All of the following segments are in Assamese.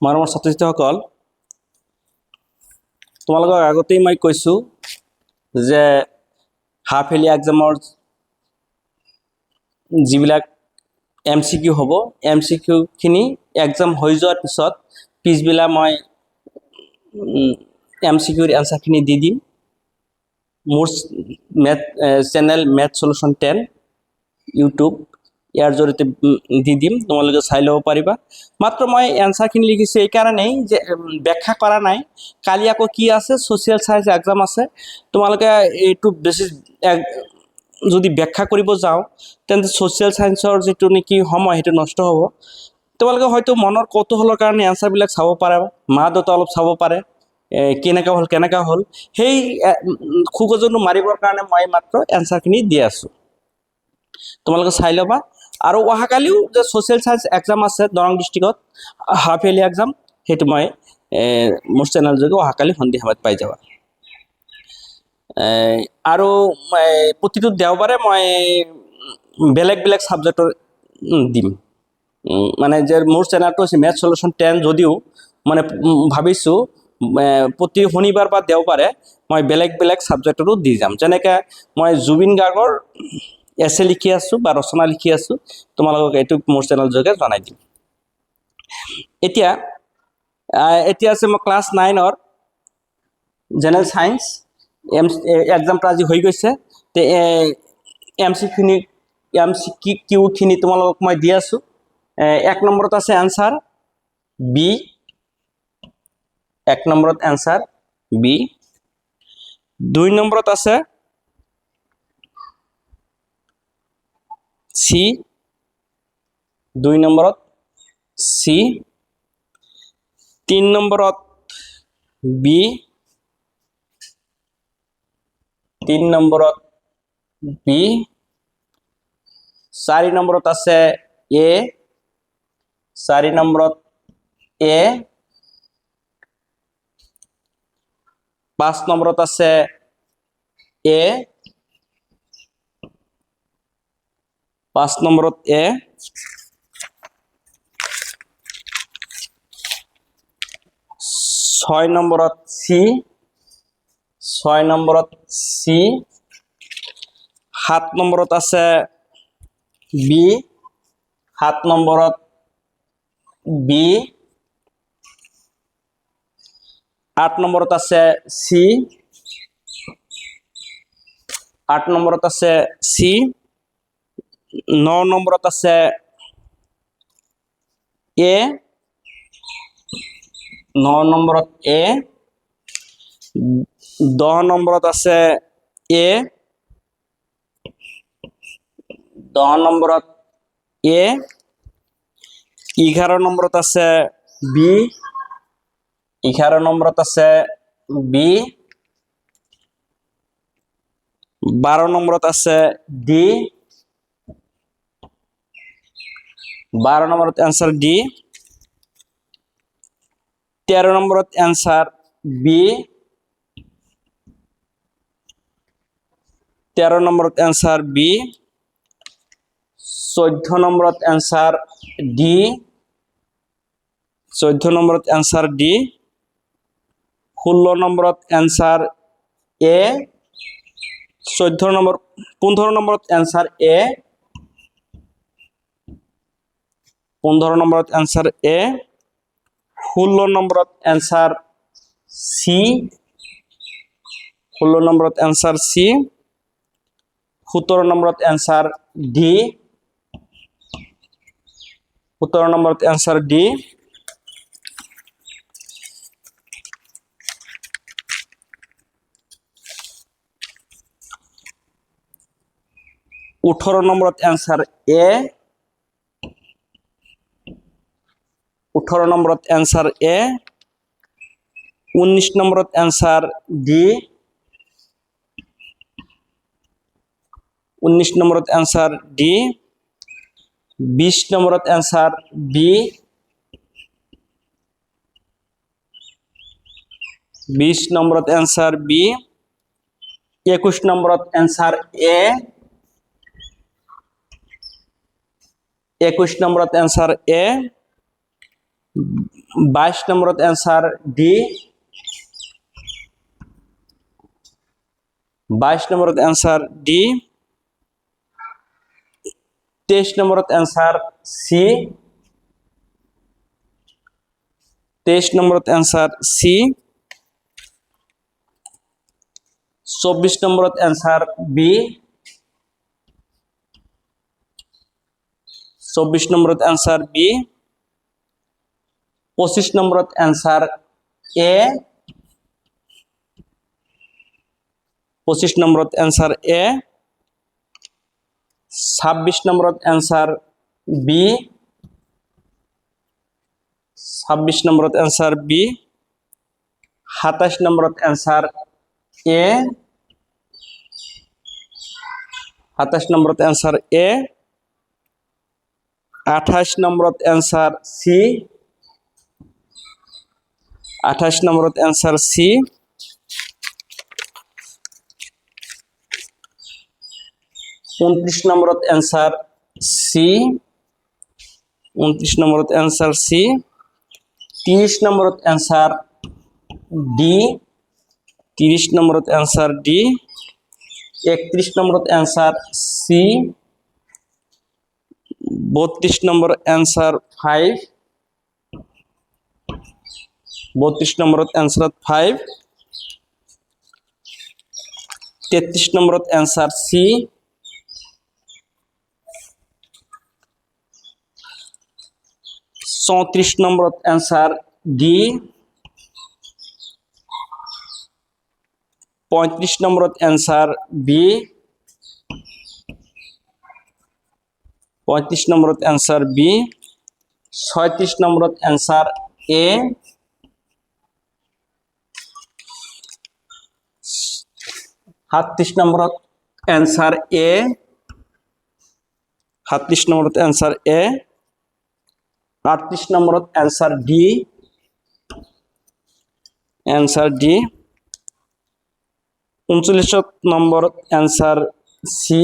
মৰমৰ ছাত্ৰ-ছাত্ৰীসকল, তোমালোকক আগতেই মই কৈছোঁ যে হাফ ইয়াৰলি এক্সামৰ যিবিলাক MCQ হ'ব, MCQখিনি এক্সাম হৈ যোৱাৰ পিছত পিছবেলা মই MCQৰ এনচাৰখিনি দি দিম। মোৰ চেনেল মেথ সলিউশ্যন 10 ইউটিউব ইয়াৰ জৰিয়তে দি দিম, তোমালোকে চাই ল'ব পাৰিবা। মাত্ৰ মই এনচাৰখিনি লিখিছোঁ এইকাৰণেই যে ব্যাখ্যা কৰা নাই। কালি আকৌ কি আছে, ছ'চিয়েল চায়েন্স এক্সাম আছে। তোমালোকে এইটো বেছি যদি ব্যাখ্যা কৰিব যাওঁ তেন্তে ছ'চিয়েল চায়েন্সৰ যিটো নেকি সময় সেইটো নষ্ট হ'ব। তোমালোকে হয়তো মনৰ কৌতূহলৰ কাৰণে এনচাৰবিলাক চাব পাৰে, মা দেউতা অলপ চাব পাৰে, কেনেকুৱা হ'ল সেই খোকোজটো মাৰিবৰ কাৰণে মই মাত্ৰ এনচাৰখিনি দি আছোঁ, তোমালোকে চাই ল'বা। আৰু অহাকালিও যে ছ'চিয়েল চায়েন্স এক্সাম আছে দৰং ডিষ্ট্ৰিক্টত হাফ ইয়াৰলি এক্সাম, সেইটো মই মোৰ চেনেল যোগে অহাকালি সন্ধিয়া সময়ত পাই যাবা। আৰু প্ৰতিটো দেওবাৰে মই বেলেগ বেলেগ ছাবজেক্টৰ দিম। মানে যে মোৰ চেনেলটো হৈছে মেথ সলিউশ্যন 10, যদিও মানে ভাবিছোঁ প্ৰতি শনিবাৰ বা দেওবাৰে মই বেলেগ বেলেগ ছাবজেক্টৰো দি যাম। যেনেকৈ মই জুবিন গাৰ্গৰ এছে লিখি আছোঁ বা ৰচনা লিখি আছোঁ, তোমালোকক এইটো মোৰ চেনেল যোগে জনাই দিম। এতিয়া আছে মই ক্লাছ 9ৰ জেনেৰেল চায়েন্স এক্সামটো আজি হৈ গৈছে। MCQখিনি তোমালোকক মই দি আছোঁ। 1 নম্বৰত আছে এনচাৰ বি, 1 নম্বৰত এনচাৰ বি। 2 নম্বৰত আছে চি, 2 নম্বৰত চি। 3 নম্বৰত বি, 3 নম্বৰত বি। 4 নম্বৰত আছে এ, 4 নম্বৰত এ। 5 নম্বৰত আছে এ, 5 নম্বৰত এ। 6 নম্বৰত চি, 6 নম্বৰত চি। 7 নম্বৰত আছে বি, 7 নম্বৰত বি। 8 নম্বৰত আছে চি, 8 নম্বৰত আছে চি। 9 নম্বৰত আছে এ, 9 নম্বৰত এ। 10 নম্বৰত আছে এ, 10 নম্বৰত এ। 11 নম্বৰত আছে বি, 11 নম্বৰত আছে বি। 12 নম্বৰত আছে ডি, 12 নম্বৰত এনচাৰ ডি। 13 নম্বৰত এনচাৰ বি, 13 নম্বৰত এনচাৰ বি। 14 নম্বৰত এনচাৰ ডি, 14 নম্বৰত এনচাৰ ডি। 16 নম্বৰত এনচাৰ এ, 15 নম্বৰত এনচাৰ এ, 15 নম্বৰত এনচাৰ এ। 16 নম্বৰত এনচাৰ চি, 16 নম্বৰত এনচাৰ চি। 17 নম্বৰত এনচাৰ ডি, 17 নম্বৰত এনচাৰ ডি। 18 নম্বৰত এনচাৰ এ, 18 নম্বৰত এনচাৰ এ। 19 নম্বৰত এনচাৰ ডি, 19 নম্বৰত এনচাৰ ডি। 20 নম্বৰত এনচাৰ বি, 20 নম্বৰত এনচাৰ বি। 21 নম্বৰত এনচাৰ এ, 21 নম্বৰত এনচাৰ এ। 22 নম্বরত অ্যান্সার ডি। 22 নম্বরত অ্যান্সার ডি। 23 নম্বরত অ্যান্সার সি। 23 নম্বরত অ্যান্সার সি। 24 নম্বরত অ্যান্সার বি। 24 নম্বরত অ্যান্সার বি। 25 নম্বরত অ্যান্সার এ। 25 নম্বরত অ্যান্সার এ। 26 নম্বরত অ্যান্সার বি। 26 নম্বরত অ্যান্সার বি। 27 নম্বরত অ্যান্সার এ। 27 নম্বরত অ্যান্সার এ। 28 নম্বরত অ্যান্সার সি। 28 নম্বরত অ্যান্সার সি। 29 নম্বরত অ্যান্সার সি। 29 নম্বরত অ্যান্সার সি। 30 নম্বরত অ্যান্সার ডি। 30 নম্বরত অ্যান্সার ডি। 31 নম্বরত অ্যান্সার সি। 32 number answer 5। 32 নম্বরত অ্যান্সার 5। 33 নম্বরত অ্যান্সার সি। 34 নম্বরত অ্যান্সার ডি। 35 নম্বরত অ্যান্সার বি। 35 নম্বরত অ্যান্সার বি। 36 নম্বরত অ্যান্সার এ। 37 নম্বরত অ্যান্সার এ। 37 নম্বরত অ্যান্সার এ। 38 নম্বরত অ্যান্সার ডি। Answer D. 39 নম্বরত answer C.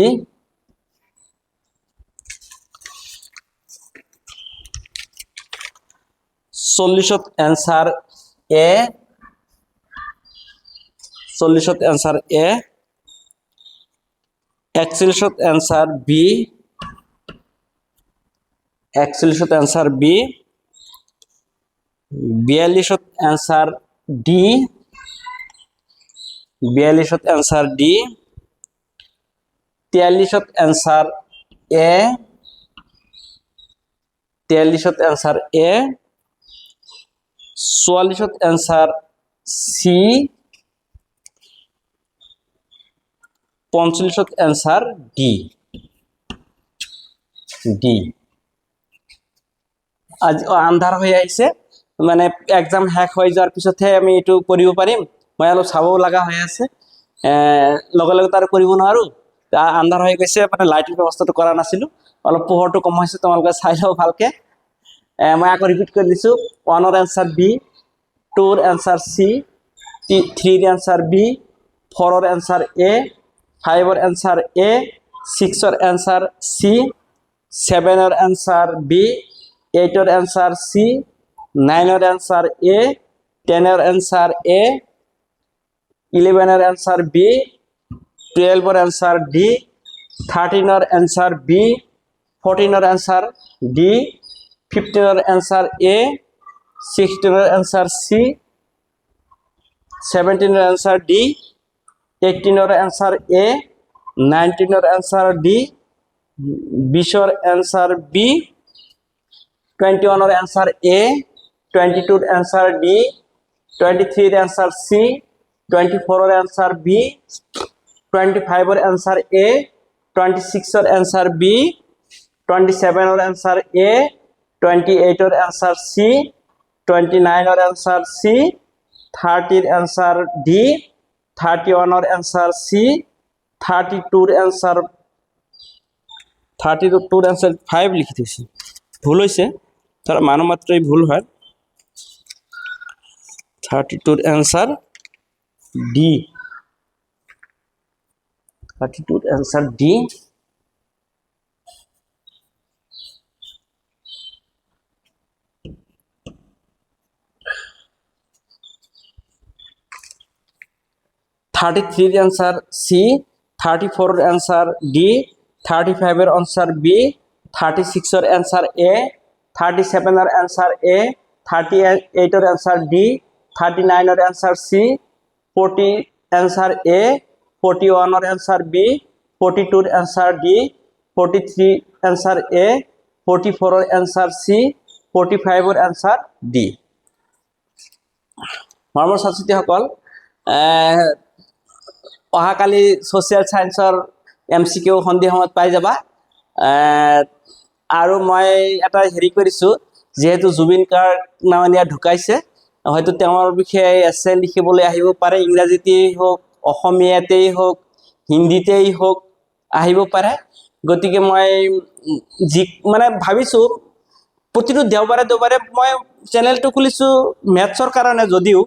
40 answer A. 40 answer A. 41 answer B. 41 answer B. 42 answer D. 42 answer D. 43 answer A. 43 answer A. 44 answer C. 45 answer D. D. আজ আন্ধাৰ হৈ আহিছে, মানে এক্সাম শেষ হৈ যোৱাৰ পিছতহে আমি এইটো কৰিব পাৰিম। মই অলপ চাবও লগা হৈ আছে, লগে লগে তাৰ কৰিব নোৱাৰো। আন্ধাৰ হৈ গৈছে, মানে লাইটৰ ব্যৱস্থাটো কৰা নাছিলো, অলপ পোহৰটো কম হৈছে, তোমালোকে চাই লও ভালকে। মই আকৌ ৰিপিট কৰি দিছো, 1ৰ এনসাৰ বি, 2ৰ এনসাৰ সি, 3ৰ এনসাৰ বি, 4ৰ এনসাৰ এ, 5ৰ এনসাৰ এ, 6ৰ এনসাৰ সি, 7ৰ এনসাৰ বি, 8ৰ এনসাৰ সি, 9ৰ এনসাৰ এ, 10ৰ এনসাৰ এ, 11ৰ এনসাৰ বি, 12ৰ এনসাৰ ডি, 13ৰ এনসাৰ বি, 14ৰ এনসাৰ ডি, 15ৰ এনসাৰ এ, 16ৰ এনসাৰ সি, 17ৰ এনসাৰ ডি, 18ৰ এনসাৰ এ, 19ৰ এনসাৰ ডি, 20ৰ এনসাৰ বি, 21ৰ এনসাৰ এ, 22ৰ এনসাৰ ডি, 23ৰ এনসাৰ সি, 24ৰ এনসাৰ বি, 25ৰ এনসাৰ এ, 26ৰ এনসাৰ বি, 27ৰ এনসাৰ এ, 28ৰ এনসাৰ সি, 29ৰ এনসাৰ সি, 30ৰ এনসাৰ ডি, 31ৰ এনসাৰ সি, 32ৰ এনসার 5 লিখি থৈছে, ভুল হৈছে, তার মানমাত্রই ভুল হয়। 32র অ্যান্সার ডি। 32র answer D. 33 answer C, 34 answer D, 35 answer B, 36 answer A, 37 answer A, 38 answer D, 39 answer C, 40 answer A, 41 answer B, 42 answer D, 43 answer A, 44 answer C, 45 answer D. মৰমৰ ছাত্ৰ-ছাত্ৰীসকল, অহাকালি ছ'চিয়েল ছায়েন্সৰ MCQ সন্ধিয়া সময়ত পাই যাবা। আৰু মই এটা হেৰি কৰিছোঁ, যিহেতু জুবিন গাৰ্গ নাৱনীয়া ঢুকাইছে, হয়তো তেওঁৰ বিষয়ে এছে লিখিবলৈ আহিব পাৰে, ইংৰাজীতেই হওক, অসমীয়াতেই হওক, হিন্দীতেই হওক আহিব পাৰে। গতিকে মই মানে ভাবিছোঁ প্ৰতিটো দেওবাৰে দেওবাৰে মই চেনেলটো খুলিছোঁ মেথছৰ কাৰণে, যদিও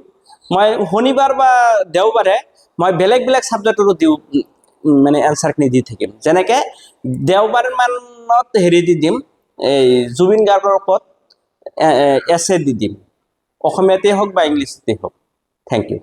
মই শনিবাৰ বা দেওবাৰে মই বেলেগ বেলেগ ছাবজেক্টৰো দিওঁ, মানে এনচাৰখিনি দি থাকিম। যেনেকৈ দেওবাৰ মানত হেৰি দি দিম, এই জুবিন গাৰ্গৰ ওপৰত এছে দি দিম, অসমীয়াতেই হওক বা ইংলিছতেই হওক। Thank U.